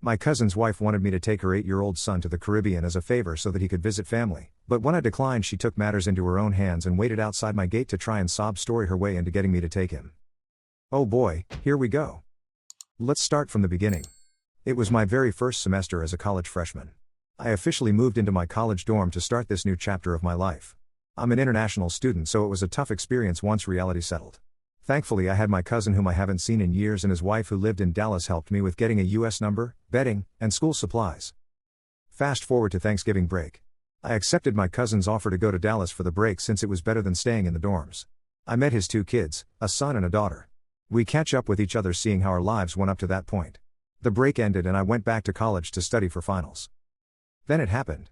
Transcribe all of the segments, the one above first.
My cousin's wife wanted me to take her 8-year-old son to the Caribbean as a favor so that he could visit family, but when I declined, she took matters into her own hands and waited outside my gate to try and sob story her way into getting me to take him. Oh boy, here we go. Let's start from the beginning. It was my very first semester as a college freshman. I officially moved into my college dorm to start this new chapter of my life. I'm an international student, so it was a tough experience once reality settled. Thankfully, I had my cousin whom I haven't seen in years and his wife who lived in Dallas helped me with getting a US number, bedding, and school supplies. Fast forward to Thanksgiving break. I accepted my cousin's offer to go to Dallas for the break since it was better than staying in the dorms. I met his 2 kids, a son and a daughter. We catch up with each other seeing how our lives went up to that point. The break ended and I went back to college to study for finals. Then it happened.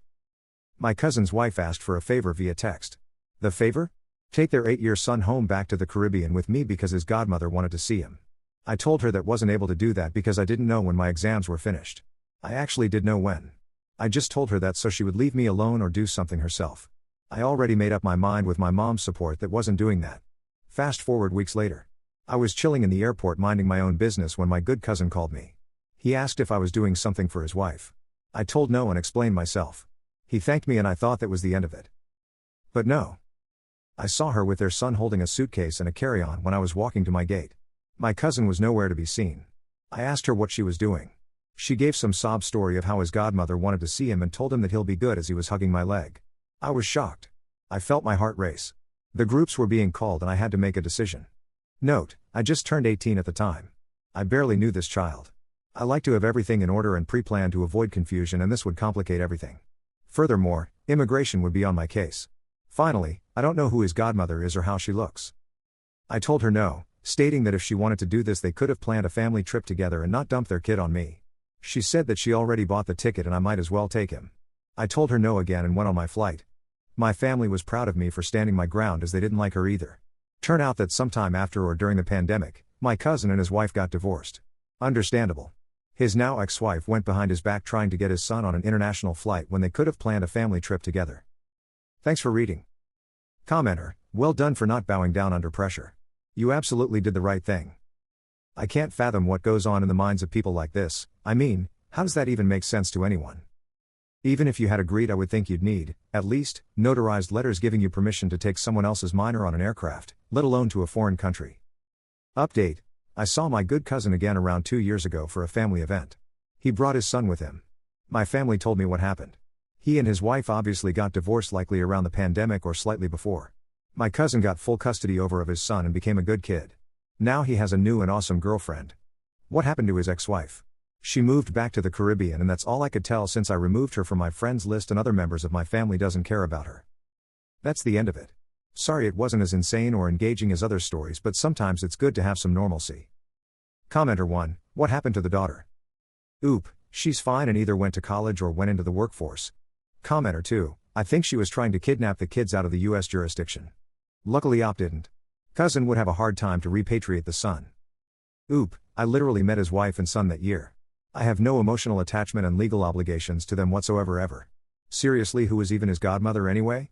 My cousin's wife asked for a favor via text. The favor? Take their 8-year son home back to the Caribbean with me because his godmother wanted to see him. I told her that wasn't able to do that because I didn't know when my exams were finished. I actually did know when. I just told her that so she would leave me alone or do something herself. I already made up my mind with my mom's support that wasn't doing that. Fast forward weeks later. I was chilling in the airport minding my own business when my good cousin called me. He asked if I was doing something for his wife. I told no and explained myself. He thanked me and I thought that was the end of it. But no. I saw her with their son holding a suitcase and a carry-on when I was walking to my gate. My cousin was nowhere to be seen. I asked her what she was doing. She gave some sob story of how his godmother wanted to see him and told him that he'll be good as he was hugging my leg. I was shocked. I felt my heart race. The groups were being called and I had to make a decision. Note, I just turned 18 at the time. I barely knew this child. I like to have everything in order and pre-plan to avoid confusion, and this would complicate everything. Furthermore, immigration would be on my case. Finally, I don't know who his godmother is or how she looks. I told her no, stating that if she wanted to do this they could have planned a family trip together and not dump their kid on me. She said that she already bought the ticket and I might as well take him. I told her no again and went on my flight. My family was proud of me for standing my ground as they didn't like her either. Turn out that sometime after or during the pandemic, my cousin and his wife got divorced. Understandable. His now ex-wife went behind his back trying to get his son on an international flight when they could have planned a family trip together. Thanks for reading. Commenter, well done for not bowing down under pressure. You absolutely did the right thing. I can't fathom what goes on in the minds of people like this. I mean, how does that even make sense to anyone? Even if you had agreed, I would think you'd need, at least, notarized letters giving you permission to take someone else's minor on an aircraft, let alone to a foreign country. Update. I saw my good cousin again around 2 years ago for a family event. He brought his son with him. My family told me what happened. He and his wife obviously got divorced likely around the pandemic or slightly before. My cousin got full custody over of his son and became a good kid. Now he has a new and awesome girlfriend. What happened to his ex-wife? She moved back to the Caribbean and that's all I could tell since I removed her from my friends list and other members of my family doesn't care about her. That's the end of it. Sorry it wasn't as insane or engaging as other stories, but sometimes it's good to have some normalcy. Commenter 1, what happened to the daughter? Oop, she's fine and either went to college or went into the workforce. Commenter 2, I think she was trying to kidnap the kids out of the US jurisdiction. Luckily Op didn't. Cousin would have a hard time to repatriate the son. Oop, I literally met his wife and son that year. I have no emotional attachment and legal obligations to them whatsoever ever. Seriously, who is even his godmother anyway?